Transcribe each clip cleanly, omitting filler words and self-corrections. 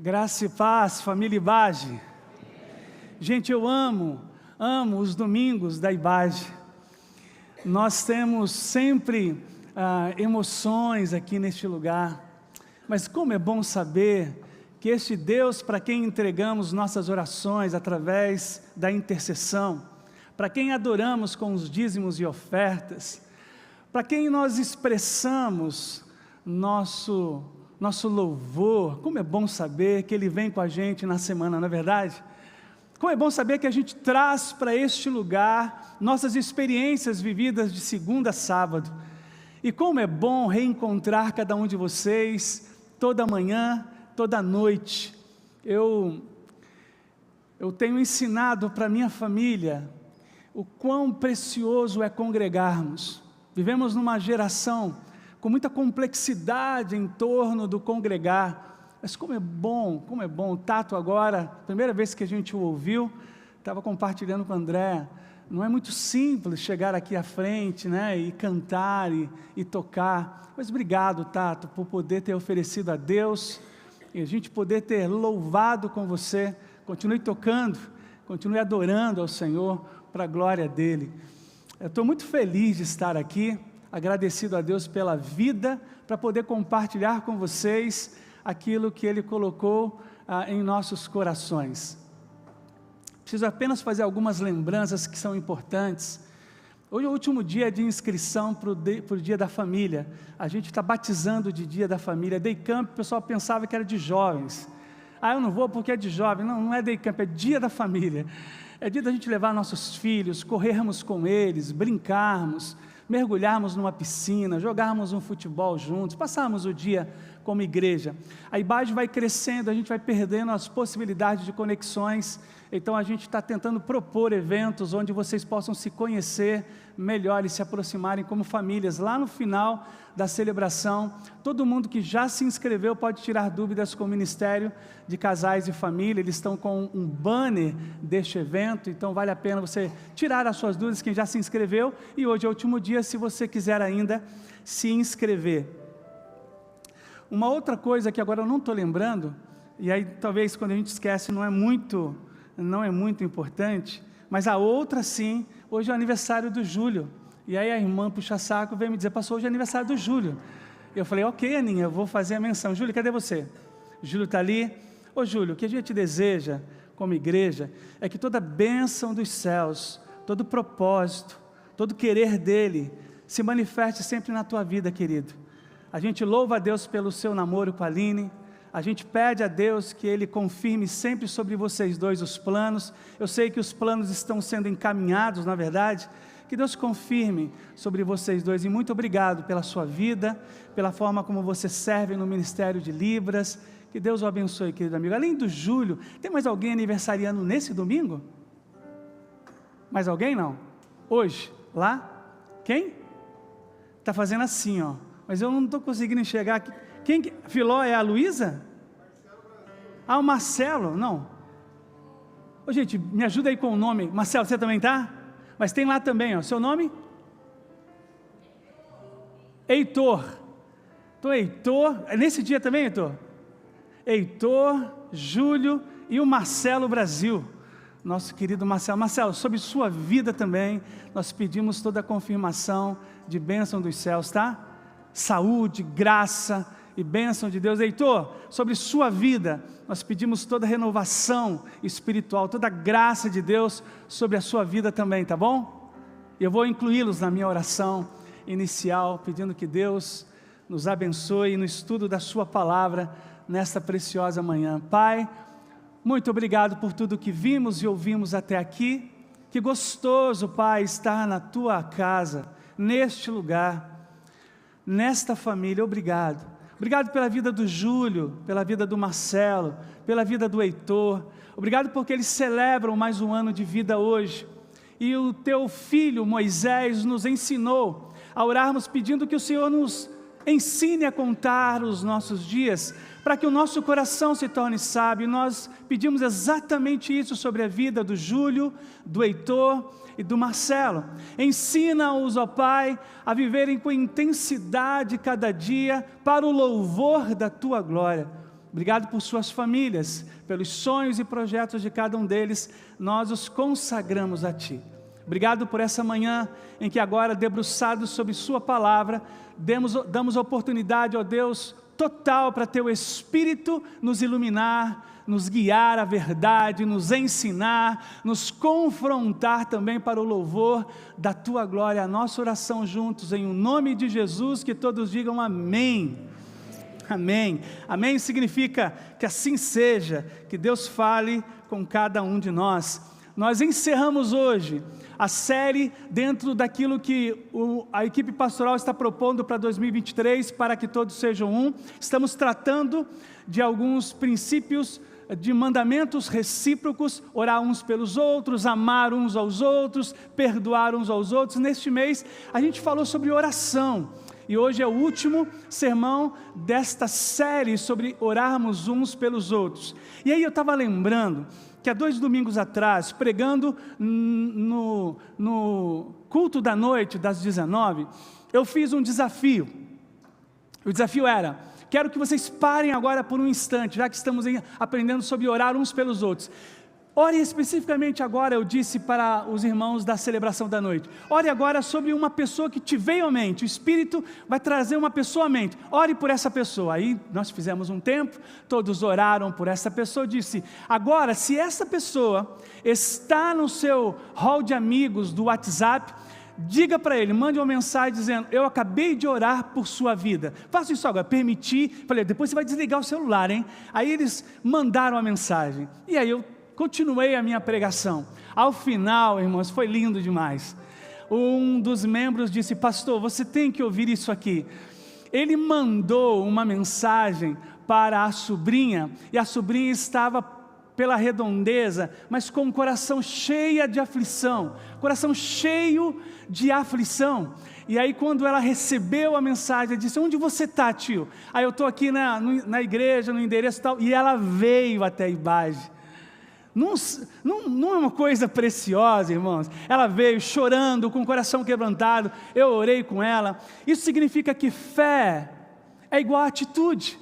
Graça e paz, família Ibage. Gente, eu amo os domingos da Ibage. Nós temos sempre emoções aqui neste lugar, mas como é bom saber que este Deus para quem entregamos nossas orações através da intercessão, para quem adoramos com os dízimos e ofertas, para quem nós expressamos nosso louvor, como é bom saber que Ele vem com a gente na semana, não é verdade? Como é bom saber que a gente traz para este lugar nossas experiências vividas de segunda a sábado. E como é bom reencontrar cada um de vocês toda manhã, toda noite. Eu tenho ensinado para minha família o quão precioso é congregarmos. Vivemos numa geração com muita complexidade em torno do congregar, mas como é bom, o Tato agora, primeira vez que a gente o ouviu, estava compartilhando com o André, não é muito simples chegar aqui à frente, né, e cantar e tocar, mas obrigado, Tato, por poder ter oferecido a Deus, e a gente poder ter louvado com você. Continue tocando, continue adorando ao Senhor, para a glória dEle. Eu estou muito feliz de estar aqui, agradecido a Deus pela vida, para poder compartilhar com vocês aquilo que Ele colocou em nossos corações. Preciso apenas fazer algumas lembranças que são importantes. Hoje é o último dia de inscrição para o Dia da Família. A gente está batizando de Dia da Família. Day Camp, o pessoal pensava que era de jovens. Eu não vou porque é de jovem. Não é Day Camp, é Dia da Família. É dia da gente levar nossos filhos, corrermos com eles, brincarmos, mergulharmos numa piscina, jogarmos um futebol juntos, passarmos o dia como igreja. A Ibage vai crescendo, a gente vai perdendo as possibilidades de conexões, então a gente está tentando propor eventos onde vocês possam se conhecer melhor e se aproximarem como famílias. Lá no final da celebração, todo mundo que já se inscreveu pode tirar dúvidas com o Ministério de Casais e Família. Eles estão com um banner deste evento, então vale a pena você tirar as suas dúvidas, quem já se inscreveu, e hoje é o último dia, se você quiser ainda se inscrever. Uma outra coisa que agora eu não estou lembrando, e aí talvez quando a gente esquece não é muito importante, mas a outra sim, hoje é o aniversário do Júlio, e aí a irmã puxa-saco veio me dizer, pastor, hoje é aniversário do Júlio. Eu falei, ok, Aninha, eu vou fazer a menção. Júlio, cadê você? Júlio está ali. Ô Júlio, o que a gente deseja como igreja é que toda bênção dos céus, todo propósito, todo querer dele se manifeste sempre na tua vida, querido. A gente louva a Deus pelo seu namoro com a Aline, a gente pede a Deus que Ele confirme sempre sobre vocês dois os planos. Eu sei que os planos estão sendo encaminhados, na verdade, que Deus confirme sobre vocês dois, e muito obrigado pela sua vida, pela forma como você serve no Ministério de Libras, que Deus o abençoe, querido amigo. Além do Júlio, tem mais alguém aniversariando nesse domingo? Mais alguém não? Hoje? Lá? Quem? Está fazendo assim, ó. Mas eu não estou conseguindo enxergar aqui. Quem? Filó é a Luísa? O Marcelo, não. Ô, gente, me ajuda aí com o nome. Marcelo, você também tá? Mas tem lá também, ó. Seu nome? Heitor. Então, Heitor, é nesse dia também, Heitor? Heitor, Júlio e o Marcelo Brasil. Nosso querido Marcelo. Marcelo, sobre sua vida também, nós pedimos toda a confirmação de bênção dos céus, tá? Saúde, graça e bênção de Deus. Heitor, sobre sua vida, nós pedimos toda a renovação espiritual, toda a graça de Deus sobre a sua vida também, tá bom? Eu vou incluí-los na minha oração inicial, pedindo que Deus nos abençoe no estudo da sua palavra nesta preciosa manhã. Pai, muito obrigado por tudo que vimos e ouvimos até aqui. Que gostoso, Pai, estar na tua casa, neste lugar, nesta família. Obrigado. Obrigado pela vida do Júlio, pela vida do Marcelo, pela vida do Heitor. Obrigado porque eles celebram mais um ano de vida hoje. E o teu filho Moisés nos ensinou a orarmos pedindo que o Senhor nos ensine a contar os nossos dias, para que o nosso coração se torne sábio. Nós pedimos exatamente isso sobre a vida do Júlio, do Heitor e do Marcelo. Ensina-os, ó Pai, a viverem com intensidade cada dia para o louvor da Tua glória. Obrigado por suas famílias, pelos sonhos e projetos de cada um deles, nós os consagramos a Ti. Obrigado por essa manhã em que agora, debruçados sobre Sua palavra, damos oportunidade, ó Deus, total para Teu Espírito nos iluminar, nos guiar à verdade, nos ensinar, nos confrontar também para o louvor da Tua glória. A nossa oração juntos, em nome de Jesus, que todos digam amém. Amém. Amém significa que assim seja, que Deus fale com cada um de nós. Nós encerramos hoje a série dentro daquilo que a equipe pastoral está propondo para 2023, para que todos sejam um. Estamos tratando de alguns princípios de mandamentos recíprocos, orar uns pelos outros, amar uns aos outros, perdoar uns aos outros. Neste mês a gente falou sobre oração, e hoje é o último sermão desta série sobre orarmos uns pelos outros. E aí eu estava lembrando que há 2 domingos atrás, pregando no culto da noite das 19, eu fiz um desafio. O desafio era: quero que vocês parem agora por um instante, já que estamos aprendendo sobre orar uns pelos outros. Ore especificamente agora, eu disse para os irmãos da celebração da noite, ore agora sobre uma pessoa que te veio à mente, o Espírito vai trazer uma pessoa à mente, ore por essa pessoa. Aí nós fizemos um tempo, todos oraram por essa pessoa, disse, agora se essa pessoa está no seu hall de amigos do WhatsApp, diga para ele, mande uma mensagem dizendo, eu acabei de orar por sua vida. Faça isso agora, permitir, falei, depois você vai desligar o celular, hein? Aí eles mandaram a mensagem, e aí eu continuei a minha pregação. Ao final, irmãos, foi lindo demais. Um dos membros disse, pastor, você tem que ouvir isso aqui. Ele mandou uma mensagem para a sobrinha, e a sobrinha estava pela redondeza, mas com o coração cheio de aflição, e aí quando ela recebeu a mensagem, ela disse, onde você está, tio? Aí eu estou aqui na igreja, no endereço e tal, e ela veio até Ibage. Não é uma coisa preciosa, irmãos? Ela veio chorando, com o coração quebrantado, eu orei com ela. Isso significa que fé é igual a atitude.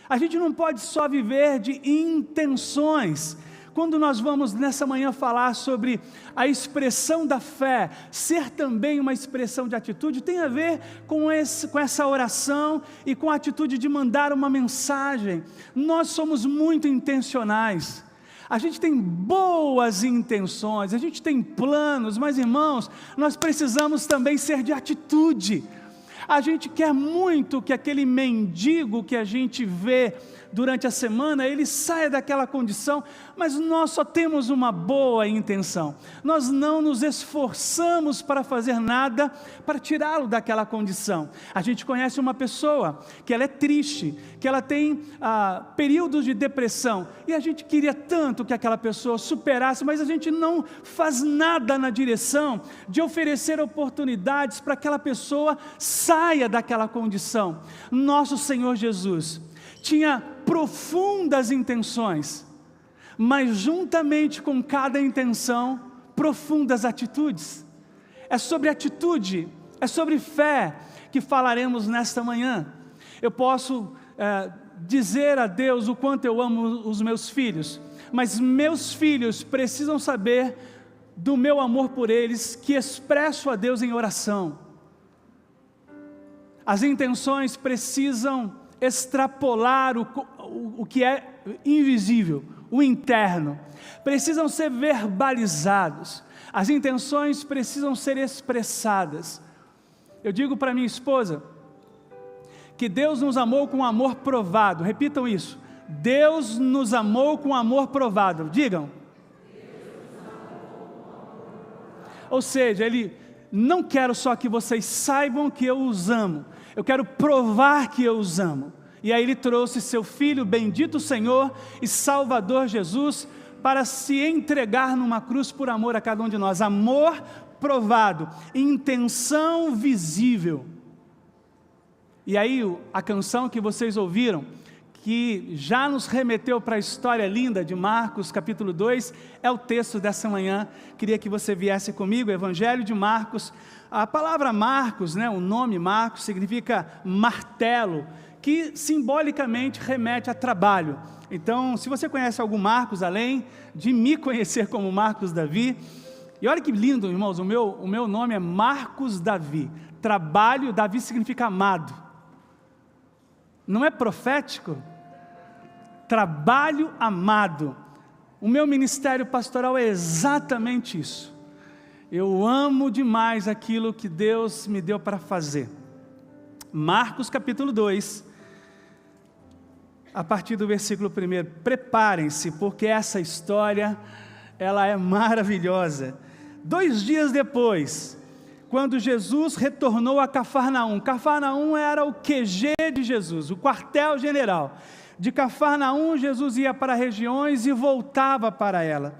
A gente não pode só viver de intenções. Quando nós vamos nessa manhã falar sobre a expressão da fé, ser também uma expressão de atitude, tem a ver com essa oração e com a atitude de mandar uma mensagem. Nós somos muito intencionais. A gente tem boas intenções, a gente tem planos, mas irmãos, nós precisamos também ser de atitude. A gente quer muito que aquele mendigo que a gente vê durante a semana, ele saia daquela condição, mas nós só temos uma boa intenção. Nós não nos esforçamos para fazer nada para tirá-lo daquela condição. A gente conhece uma pessoa que ela é triste, que ela tem períodos de depressão, e a gente queria tanto que aquela pessoa superasse, mas a gente não faz nada na direção de oferecer oportunidades para que aquela pessoa saia daquela condição. Nosso Senhor Jesus tinha profundas intenções, mas juntamente com cada intenção, profundas atitudes. É sobre atitude, é sobre fé que falaremos nesta manhã. Eu posso dizer a Deus o quanto eu amo os meus filhos, mas meus filhos precisam saber do meu amor por eles, que expresso a Deus em oração. As intenções precisam extrapolar o que é invisível, o interno, precisam ser verbalizados, as intenções precisam ser expressadas. Eu digo para minha esposa, que Deus nos amou com amor provado, repitam isso, Deus nos amou com amor provado, digam, ou seja, Ele, não quero só que vocês saibam que eu os amo, eu quero provar que eu os amo. E aí Ele trouxe seu Filho, bendito Senhor e Salvador Jesus, para se entregar numa cruz por amor a cada um de nós. Amor provado, intenção visível. E aí a canção que vocês ouviram, que já nos remeteu para a história linda de Marcos capítulo 2, é o texto dessa manhã. Queria que você viesse comigo, Evangelho de Marcos. A palavra Marcos, o nome Marcos significa martelo, que simbolicamente remete a trabalho. Então, se você conhece algum Marcos, além de me conhecer como Marcos Davi, e olha que lindo, irmãos, o meu nome é Marcos Davi. Trabalho, Davi significa amado. Não é profético? Trabalho amado. O meu ministério pastoral é exatamente isso. Eu amo demais aquilo que Deus me deu para fazer. Marcos capítulo 2, a partir do versículo 1. Preparem-se, porque essa história, ela é maravilhosa. 2 dias depois, quando Jesus retornou a Cafarnaum. Cafarnaum era o QG de Jesus, o quartel-general. De Cafarnaum, Jesus ia para regiões e voltava para ela.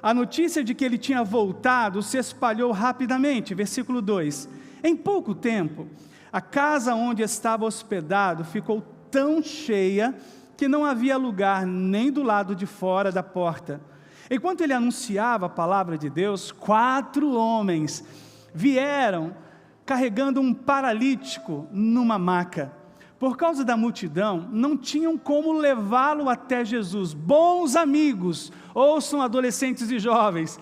A notícia de que ele tinha voltado se espalhou rapidamente. Versículo 2. Em pouco tempo, a casa onde estava hospedado ficou tão cheia que não havia lugar nem do lado de fora da porta. Enquanto ele anunciava a palavra de Deus, 4 homens vieram carregando um paralítico numa maca. Por causa da multidão, não tinham como levá-lo até Jesus. Bons amigos, ouçam adolescentes e jovens,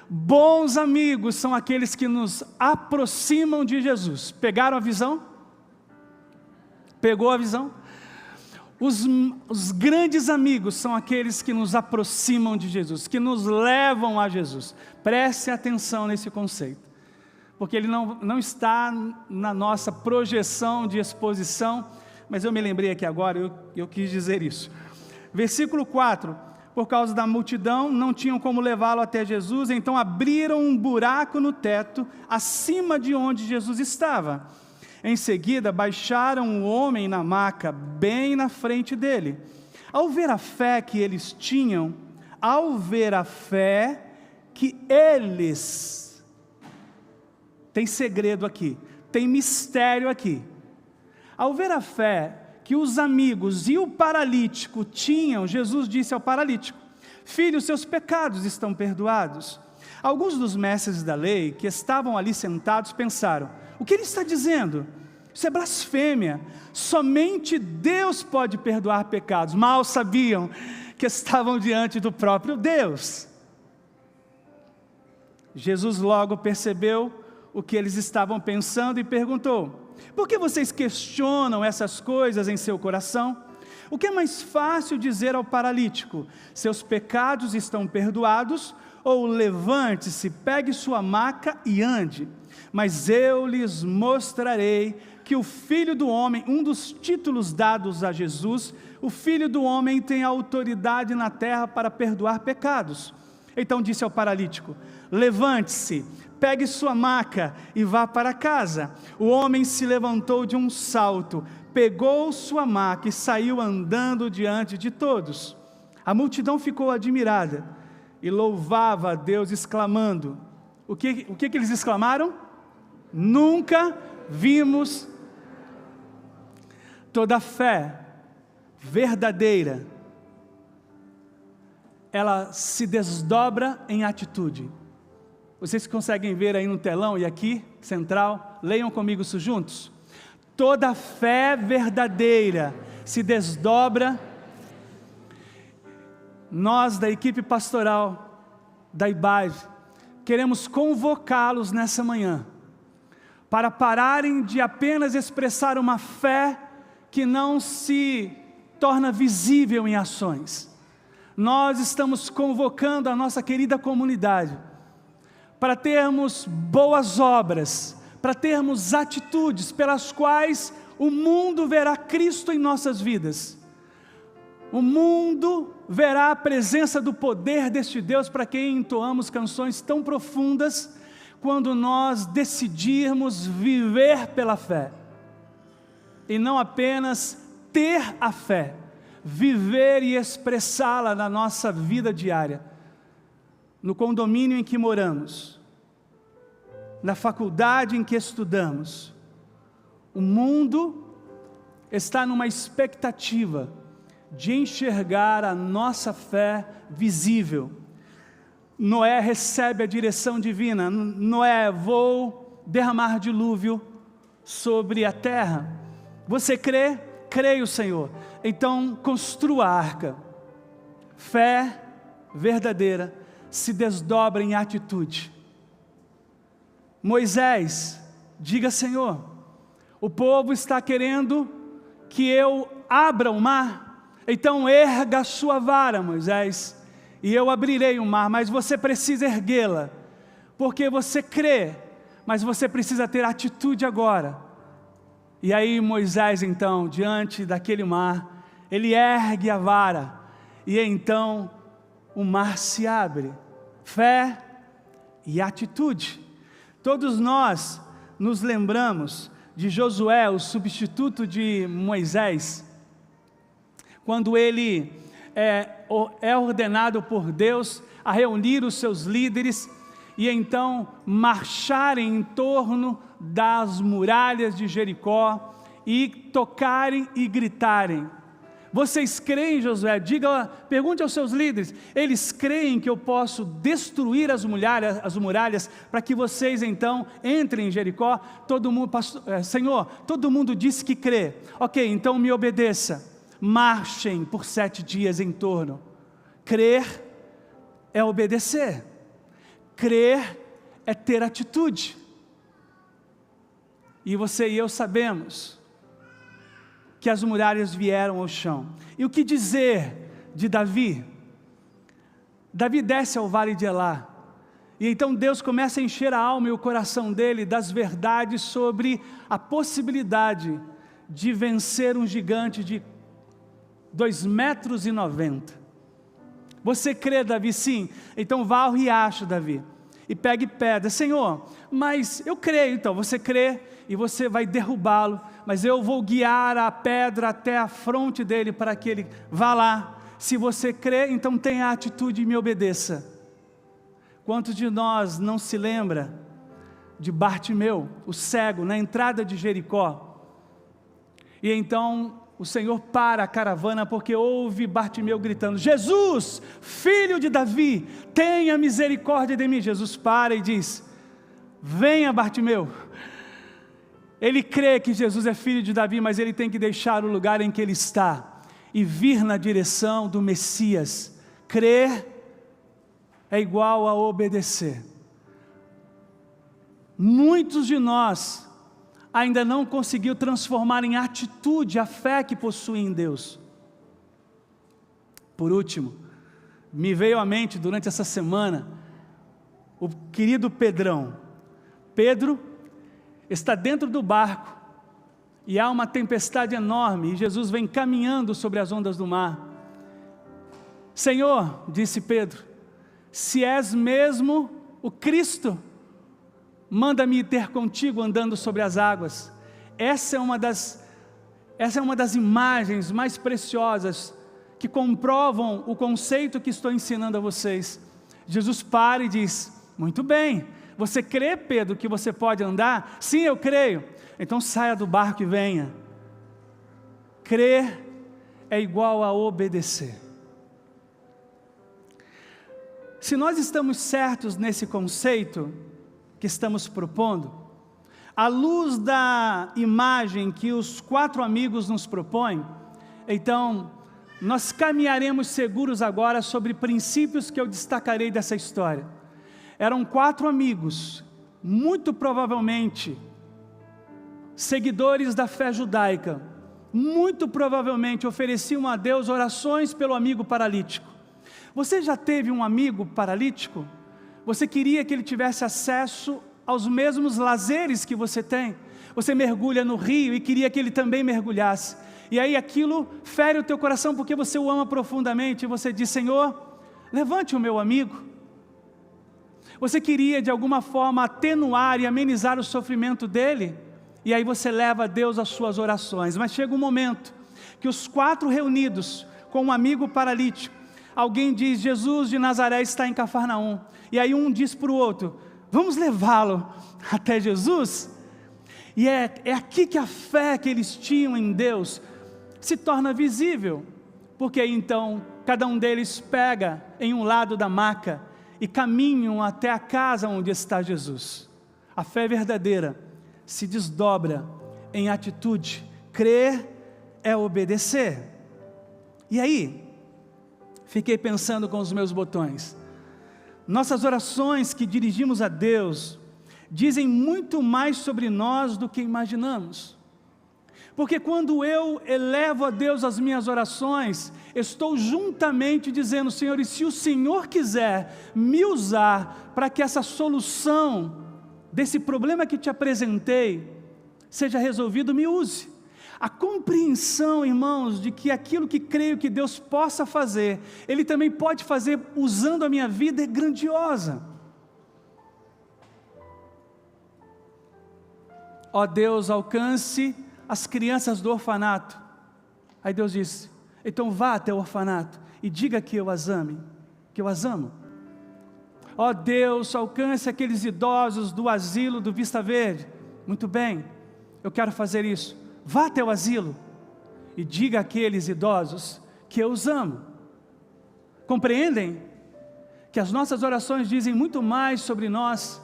bons amigos são aqueles que nos aproximam de Jesus. Pegaram a visão? Pegou a visão? Os grandes amigos são aqueles que nos aproximam de Jesus, que nos levam a Jesus. Preste atenção nesse conceito, porque ele não está na nossa projeção de exposição, mas eu me lembrei aqui agora, eu quis dizer isso. Versículo 4, por causa da multidão, não tinham como levá-lo até Jesus, então abriram um buraco no teto, acima de onde Jesus estava. Em seguida, baixaram o homem na maca, bem na frente dele. Ao ver a fé que eles tinham, tem segredo aqui, tem mistério aqui. Ao ver a fé que os amigos e o paralítico tinham, Jesus disse ao paralítico: filho, seus pecados estão perdoados. Alguns dos mestres da lei que estavam ali sentados pensaram: o que ele está dizendo? Isso é blasfêmia. Somente Deus pode perdoar pecados. Mal sabiam que estavam diante do próprio Deus. Jesus logo percebeu o que eles estavam pensando e perguntou: por que vocês questionam essas coisas em seu coração? O que é mais fácil dizer ao paralítico: seus pecados estão perdoados, ou levante-se, pegue sua maca e ande? Mas eu lhes mostrarei que o Filho do Homem, um dos títulos dados a Jesus, o Filho do Homem tem autoridade na terra para perdoar pecados. Então disse ao paralítico: levante-se, pegue sua maca e vá para casa. O homem se levantou de um salto, pegou sua maca e saiu andando diante de todos. A multidão ficou admirada e louvava a Deus, exclamando: o que eles exclamaram? Nunca vimos. Toda fé verdadeira, ela se desdobra em atitude. Vocês conseguem ver aí no telão e aqui, central, leiam comigo isso juntos. Toda fé verdadeira se desdobra. Nós da equipe pastoral da IBAGE queremos convocá-los nessa manhã para pararem de apenas expressar uma fé que não se torna visível em ações. Nós estamos convocando a nossa querida comunidade para termos boas obras, para termos atitudes pelas quais o mundo verá Cristo em nossas vidas. O mundo verá a presença do poder deste Deus para quem entoamos canções tão profundas, quando nós decidirmos viver pela fé, e não apenas ter a fé, viver e expressá-la na nossa vida diária, no condomínio em que moramos, na faculdade em que estudamos. O mundo está numa expectativa de enxergar a nossa fé visível. Noé recebe a direção divina: Noé, vou derramar dilúvio sobre a terra. Você crê? creio, Senhor. Então construa a arca. Fé verdadeira se desdobra em atitude. Moisés, diga: Senhor, o povo está querendo que eu abra o mar, então erga a sua vara, Moisés, e eu abrirei o mar, mas você precisa erguê-la, porque você crê, mas você precisa ter atitude agora. E aí Moisés então, diante daquele mar, ele ergue a vara, e então o mar se abre. Fé e atitude. Todos nós nos lembramos de Josué, o substituto de Moisés, quando ele é ordenado por Deus a reunir os seus líderes e então marcharem em torno das muralhas de Jericó e tocarem e gritarem. Vocês creem, Josué? Pergunte aos seus líderes, eles creem que eu posso destruir as muralhas para que vocês então entrem em Jericó? Todo mundo, Senhor, todo mundo disse que crê. Ok, então me obedeça. Marchem por 7 dias em torno. Crer é obedecer. Crer é ter atitude. E você e eu sabemos que as muralhas vieram ao chão. E o que dizer de Davi? Davi desce ao vale de Elá, e então Deus começa a encher a alma e o coração dele das verdades sobre a possibilidade de vencer um gigante de 2,90 metros. Você crê, Davi? Sim. Então vá ao riacho, Davi, e pegue pedra. Senhor, mas eu creio. Então você crê e você vai derrubá-lo, mas eu vou guiar a pedra até a fronte dele para que ele vá lá. Se você crê, então tenha a atitude e me obedeça. Quantos de nós não se lembra de Bartimeu, o cego, na entrada de Jericó? E então o Senhor para a caravana porque ouve Bartimeu gritando: Jesus, filho de Davi, tenha misericórdia de mim. Jesus para e diz: venha, Bartimeu. Ele crê que Jesus é filho de Davi, mas ele tem que deixar o lugar em que ele está e vir na direção do Messias. Crer é igual a obedecer. Muitos de nós ainda não conseguiu transformar em atitude a fé que possui em Deus. Por último, me veio à mente durante essa semana o querido Pedrão. Pedro está dentro do barco e há uma tempestade enorme e Jesus vem caminhando sobre as ondas do mar. Senhor, disse Pedro, se és mesmo o Cristo, manda-me ter contigo andando sobre as águas. Essa é uma das imagens mais preciosas que comprovam o conceito que estou ensinando a vocês. Jesus para e diz: muito bem, você crê, Pedro, que você pode andar? Sim, eu creio. Então saia do barco e venha. Crer é igual a obedecer. Se nós estamos certos nesse conceito que estamos propondo, à luz da imagem que os 4 amigos nos propõem, então nós caminharemos seguros agora sobre princípios que eu destacarei dessa história. Eram 4 amigos, muito provavelmente seguidores da fé judaica, muito provavelmente ofereciam a Deus orações pelo amigo paralítico. Você já teve um amigo paralítico? Você queria que ele tivesse acesso aos mesmos lazeres que você tem? Você mergulha no rio e queria que ele também mergulhasse. E aí aquilo fere o teu coração porque você o ama profundamente. E você diz: Senhor, levante o meu amigo. Você queria de alguma forma atenuar e amenizar o sofrimento dele. E aí você leva a Deus as suas orações. Mas chega um momento que os 4 reunidos com um amigo paralítico, alguém diz: Jesus de Nazaré está em Cafarnaum. E aí um diz para o outro: vamos levá-lo até Jesus? E é aqui que a fé que eles tinham em Deus se torna visível. Porque aí então cada um deles pega em um lado da maca e caminham até a casa onde está Jesus. A fé verdadeira se desdobra em atitude. Crer é obedecer. E aí, fiquei pensando com os meus botões. Nossas orações que dirigimos a Deus dizem muito mais sobre nós do que imaginamos. Porque quando eu elevo a Deus as minhas orações, estou juntamente dizendo: Senhor, e se o Senhor quiser me usar para que essa solução desse problema que te apresentei seja resolvido, me use. A compreensão, irmãos, de que aquilo que creio que Deus possa fazer, Ele também pode fazer usando a minha vida, é grandiosa. Ó Deus, alcance as crianças do orfanato. Aí Deus disse: então vá até o orfanato e diga que eu as ame, que eu as amo. Ó Deus, alcance aqueles idosos do asilo do Vista Verde. Muito bem, eu quero fazer isso. Vá até o asilo e diga àqueles idosos que eu os amo. Compreendem que as nossas orações dizem muito mais sobre nós?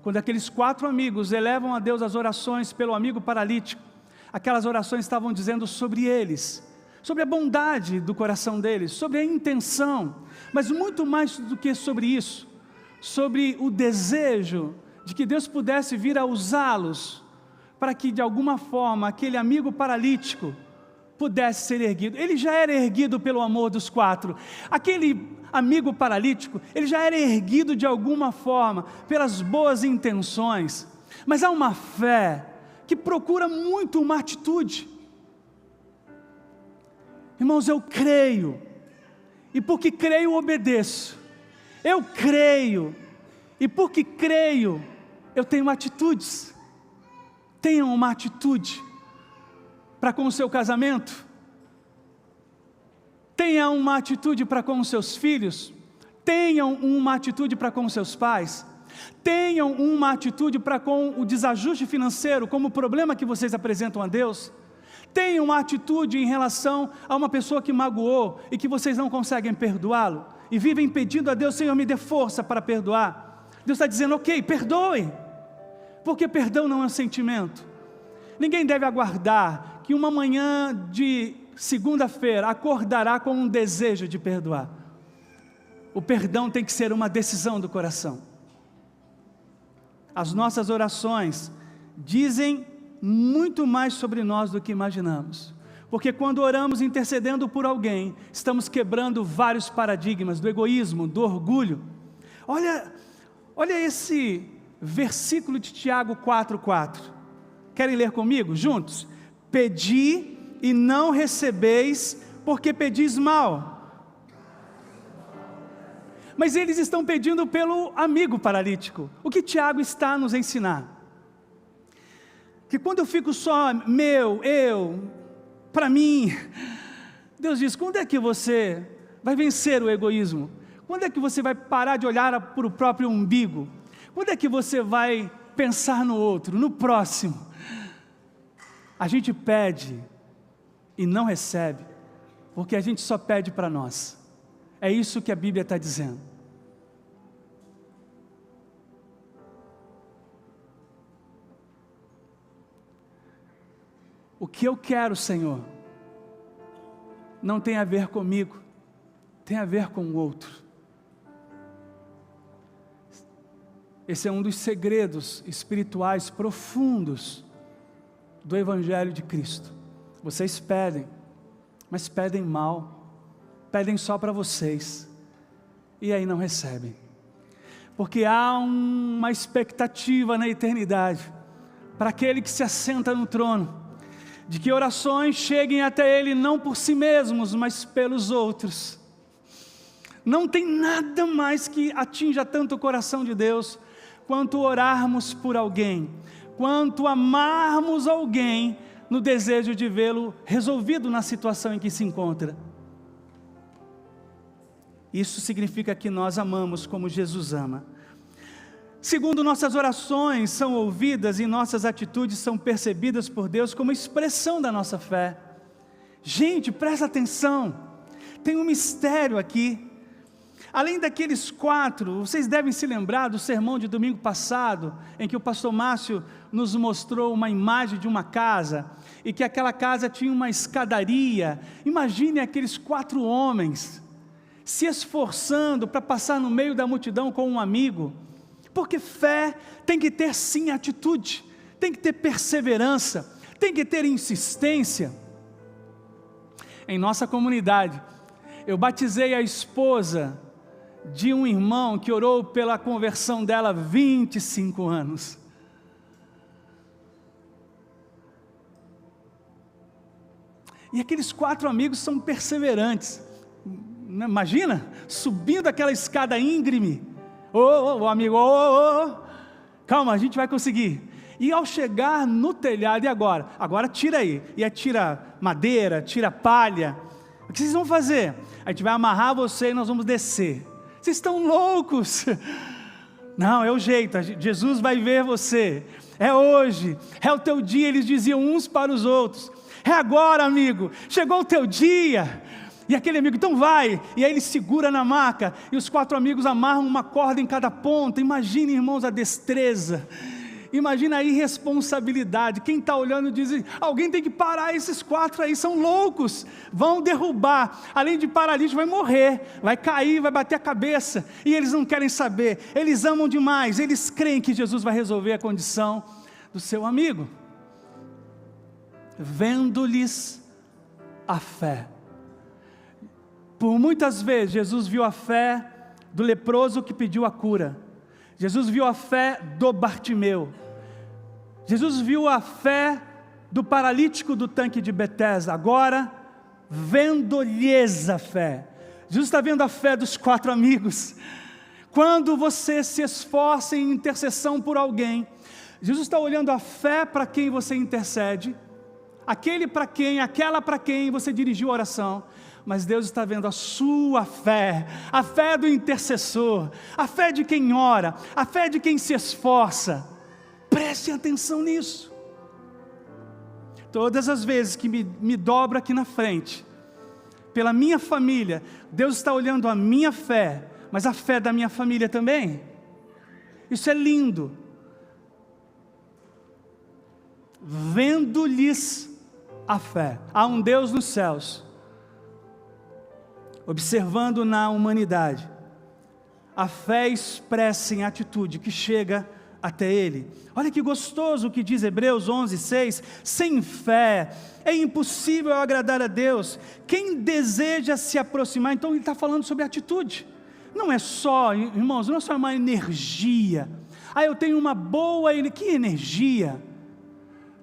Quando aqueles 4 amigos elevam a Deus as orações pelo amigo paralítico, aquelas orações estavam dizendo sobre eles, sobre a bondade do coração deles, sobre a intenção, mas muito mais do que sobre isso, sobre o desejo de que Deus pudesse vir a usá-los, para que de alguma forma aquele amigo paralítico pudesse ser erguido. Ele já era erguido pelo amor dos 4, aquele amigo paralítico, ele já era erguido de alguma forma, pelas boas intenções, mas há uma fé que procura muito uma atitude. Irmãos, eu creio, e porque creio obedeço. Eu creio, e porque creio, eu tenho atitudes. Tenham uma atitude para com o seu casamento, tenham uma atitude para com os seus filhos, tenham uma atitude para com os seus pais, tenham uma atitude para com o desajuste financeiro, como o problema que vocês apresentam a Deus. Tenham uma atitude em relação a uma pessoa que magoou e que vocês não conseguem perdoá-lo, e vivem pedindo a Deus: Senhor, me dê força para perdoar. Deus está dizendo: ok, perdoe, porque perdão não é um sentimento. Ninguém deve aguardar que uma manhã de segunda-feira acordará com um desejo de perdoar. O perdão tem que ser uma decisão do coração. As nossas orações dizem muito mais sobre nós do que imaginamos, porque quando oramos intercedendo por alguém, estamos quebrando vários paradigmas do egoísmo, do orgulho. Olha esse versículo de Tiago 4,4. Querem ler comigo juntos? Pedi e não recebeis, porque pedis mal. Mas eles estão pedindo pelo amigo paralítico. O que Tiago está a nos ensinar? Que quando eu fico só eu, para mim, Deus diz: quando é que você vai vencer o egoísmo? Quando é que você vai parar de olhar para o próprio umbigo? Quando é que você vai pensar no outro, no próximo? A gente pede e não recebe, porque a gente só pede para nós. É isso que a Bíblia está dizendo. O que eu quero, Senhor, não tem a ver comigo, tem a ver com o outro. Esse é um dos segredos espirituais profundos do Evangelho de Cristo. Vocês pedem, mas pedem mal, pedem só para vocês, e aí não recebem, porque há uma expectativa na eternidade, para aquele que se assenta no trono, de que orações cheguem até Ele não por si mesmos, mas pelos outros. Não tem nada mais que atinja tanto o coração de Deus, quanto orarmos por alguém, quanto amarmos alguém, no desejo de vê-lo resolvido na situação em que se encontra. Isso significa que nós amamos como Jesus ama. Segundo, nossas orações são ouvidas e nossas atitudes são percebidas por Deus como expressão da nossa fé. Gente, presta atenção, tem um mistério aqui. Além daqueles 4, vocês devem se lembrar do sermão de domingo passado, em que o pastor Márcio nos mostrou uma imagem de uma casa, e que aquela casa tinha uma escadaria. Imagine aqueles 4 homens se esforçando para passar no meio da multidão com um amigo, porque fé tem que ter sim atitude, tem que ter perseverança, tem que ter insistência. Em nossa comunidade, eu batizei a esposa de um irmão que orou pela conversão dela há 25 anos. E aqueles 4 amigos são perseverantes. Imagina, subindo aquela escada íngreme. Amigo, calma, a gente vai conseguir. E ao chegar no telhado, e agora? Agora tira aí. E aí tira madeira, tira palha. O que vocês vão fazer? A gente vai amarrar você e nós vamos descer. Vocês estão loucos? Não, é o jeito, Jesus vai ver você. É hoje, é o teu dia, eles diziam uns para os outros. É agora, amigo, chegou o teu dia. E aquele amigo, então vai. E aí ele segura na maca, e os 4 amigos amarram uma corda em cada ponta. Imagine, irmãos, a destreza. Imagina a irresponsabilidade. Quem está olhando diz, alguém tem que parar esses 4 aí, são loucos, vão derrubar, além de paralítico vai morrer, vai cair, vai bater a cabeça, e eles não querem saber, eles amam demais, eles creem que Jesus vai resolver a condição do seu amigo, vendo-lhes a fé. Por muitas vezes Jesus viu a fé do leproso que pediu a cura, Jesus viu a fé do Bartimeu, Jesus viu a fé do paralítico do tanque de Betesda. Agora, vendo-lhes a fé, Jesus está vendo a fé dos 4 amigos. Quando você se esforça em intercessão por alguém, Jesus está olhando a fé para quem você intercede, aquela para quem você dirigiu a oração, mas Deus está vendo a sua fé, a fé do intercessor, a fé de quem ora, a fé de quem se esforça. Preste atenção nisso. Todas as vezes que me dobro aqui na frente, pela minha família, Deus está olhando a minha fé, mas a fé da minha família também. Isso é lindo. Vendo-lhes a fé. Há um Deus nos céus, observando na humanidade, a fé expressa em atitude que chega até Ele. Olha que gostoso o que diz Hebreus 11:6, sem fé é impossível agradar a Deus, quem deseja se aproximar. Então ele está falando sobre atitude, não é só, irmãos, não é só uma energia, eu tenho uma boa, que energia?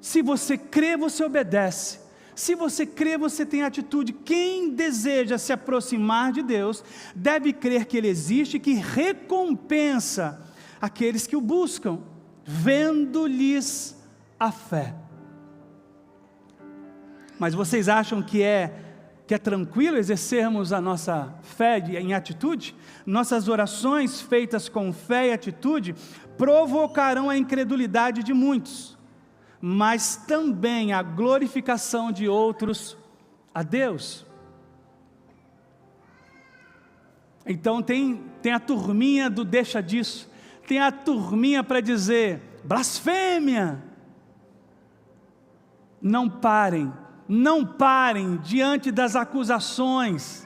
Se você crê, você obedece. Se você crê, você tem atitude. Quem deseja se aproximar de Deus, deve crer que Ele existe e que recompensa aqueles que o buscam, vendo-lhes a fé. Mas vocês acham que é tranquilo exercermos a nossa fé em atitude? Nossas orações feitas com fé e atitude provocarão a incredulidade de muitos, mas também a glorificação de outros a Deus. Então tem a turminha do deixa disso, tem a turminha para dizer, blasfêmia. Não parem diante das acusações,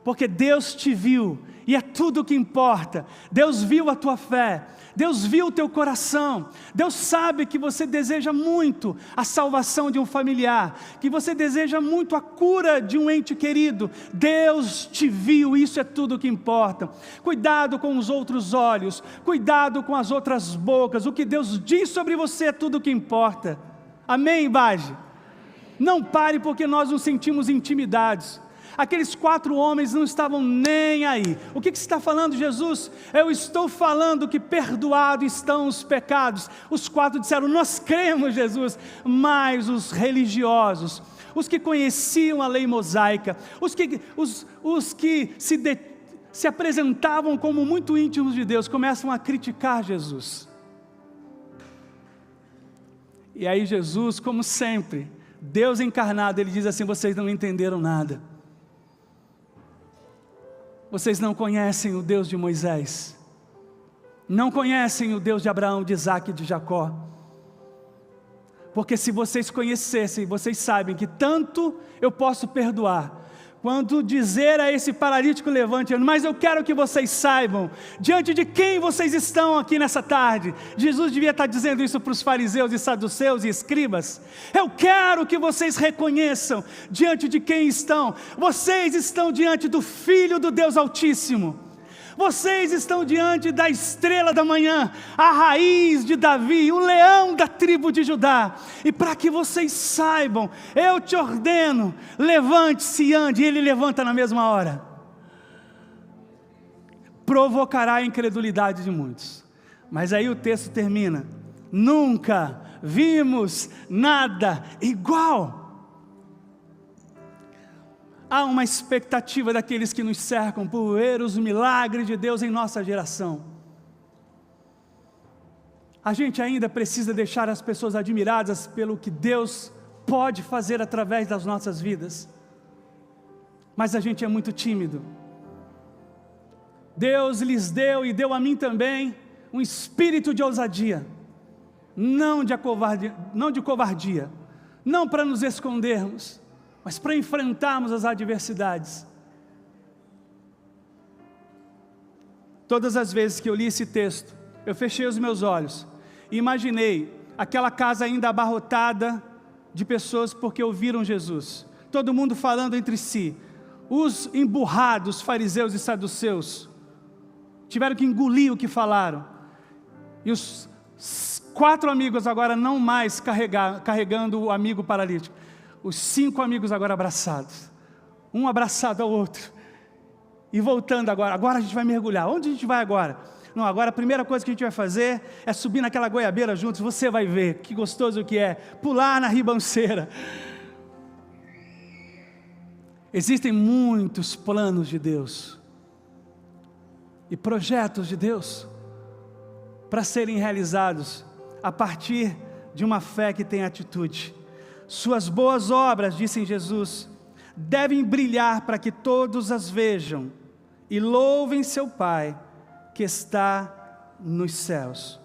porque Deus te viu, e é tudo o que importa. Deus viu a tua fé, Deus viu o teu coração, Deus sabe que você deseja muito a salvação de um familiar, que você deseja muito a cura de um ente querido. Deus te viu, isso é tudo o que importa. Cuidado com os outros olhos, cuidado com as outras bocas, o que Deus diz sobre você é tudo o que importa. Amém, Baje? Não pare porque nós nos sentimos intimidados. Aqueles 4 homens não estavam nem aí. O que você está falando, Jesus? Eu estou falando que perdoados estão os pecados. Os 4 disseram, nós cremos, Jesus. Mas os religiosos, os que conheciam a lei mosaica, os que se apresentavam como muito íntimos de Deus, começam a criticar Jesus. E aí Jesus, como sempre, Deus encarnado, Ele diz assim, vocês não entenderam nada. Vocês não conhecem o Deus de Moisés, não conhecem o Deus de Abraão, de Isaac e de Jacó, porque se vocês conhecessem, vocês sabem que tanto eu posso perdoar, quanto dizer a esse paralítico levante, mas eu quero que vocês saibam, diante de quem vocês estão aqui nessa tarde. Jesus devia estar dizendo isso para os fariseus e saduceus e escribas. Eu quero que vocês reconheçam diante de quem estão. Vocês estão diante do Filho do Deus Altíssimo. Vocês estão diante da estrela da manhã, a raiz de Davi, o leão da tribo de Judá. E para que vocês saibam, eu te ordeno, levante-se e ande. E ele levanta na mesma hora. Provocará a incredulidade de muitos. Mas aí o texto termina: nunca vimos nada igual. Há uma expectativa daqueles que nos cercam por ver os milagres de Deus em nossa geração. A gente ainda precisa deixar as pessoas admiradas pelo que Deus pode fazer através das nossas vidas. Mas a gente é muito tímido. Deus lhes deu e deu a mim também um espírito de ousadia, não de covardia, não para nos escondermos, mas para enfrentarmos as adversidades. Todas as vezes que eu li esse texto, eu fechei os meus olhos e imaginei aquela casa ainda abarrotada de pessoas porque ouviram Jesus, todo mundo falando entre si. Os emburrados fariseus e saduceus tiveram que engolir o que falaram, e os 4 amigos agora não mais carregando o amigo paralítico, os 5 amigos agora abraçados, um abraçado ao outro, e voltando agora a gente vai mergulhar. Onde a gente vai agora? Não, agora a primeira coisa que a gente vai fazer é subir naquela goiabeira juntos. Você vai ver que gostoso que é, pular na ribanceira. Existem muitos planos de Deus e projetos de Deus para serem realizados a partir de uma fé que tem atitude. Suas boas obras, disse Jesus, devem brilhar para que todos as vejam e louvem seu Pai que está nos céus.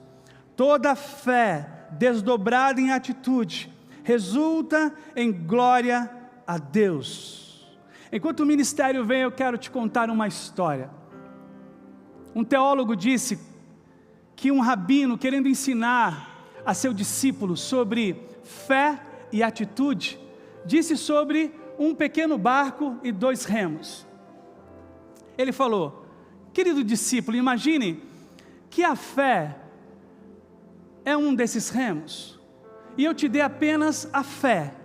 Toda fé desdobrada em atitude resulta em glória a Deus. Enquanto o ministério vem, eu quero te contar uma história. Um teólogo disse que um rabino, querendo ensinar a seu discípulo sobre fé e atitude, disse sobre um pequeno barco e 2 remos. Ele falou: querido discípulo, imagine que a fé é um desses remos, e eu te dei apenas a fé.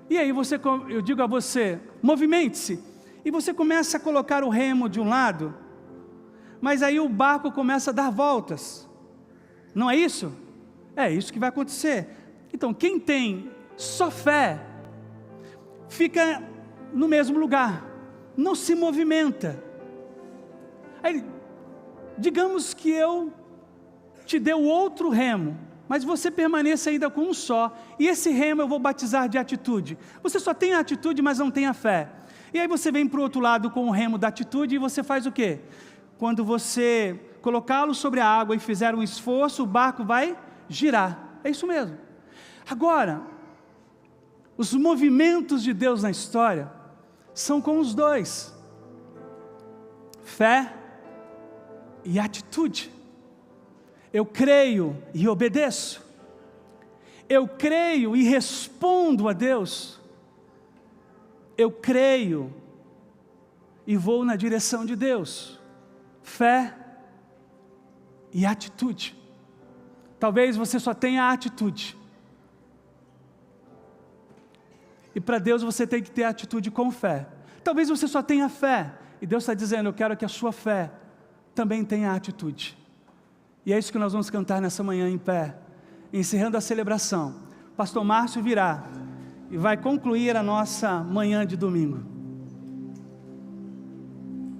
E aí eu digo a você, movimente-se, e você começa a colocar o remo de um lado, mas aí o barco começa a dar voltas. Não é isso? É isso que vai acontecer. Então, quem tem só fé, fica no mesmo lugar, não se movimenta. Aí, digamos que eu te dê o outro remo, mas você permaneça ainda com um só, e esse remo eu vou batizar de atitude. Você só tem a atitude, mas não tem a fé. E aí você vem para o outro lado com o remo da atitude, e você faz o quê? Quando você colocá-lo sobre a água e fizer um esforço, o barco vai girar. É isso mesmo. Agora, os movimentos de Deus na história são com os dois: fé e atitude. Eu creio e obedeço. Eu creio e respondo a Deus. Eu creio e vou na direção de Deus. Fé e atitude. Talvez você só tenha a atitude. E para Deus você tem que ter atitude com fé. Talvez você só tenha fé, e Deus está dizendo: eu quero que a sua fé também tenha atitude. E é isso que nós vamos cantar nessa manhã em pé, encerrando a celebração. Pastor Márcio virá e vai concluir a nossa manhã de domingo.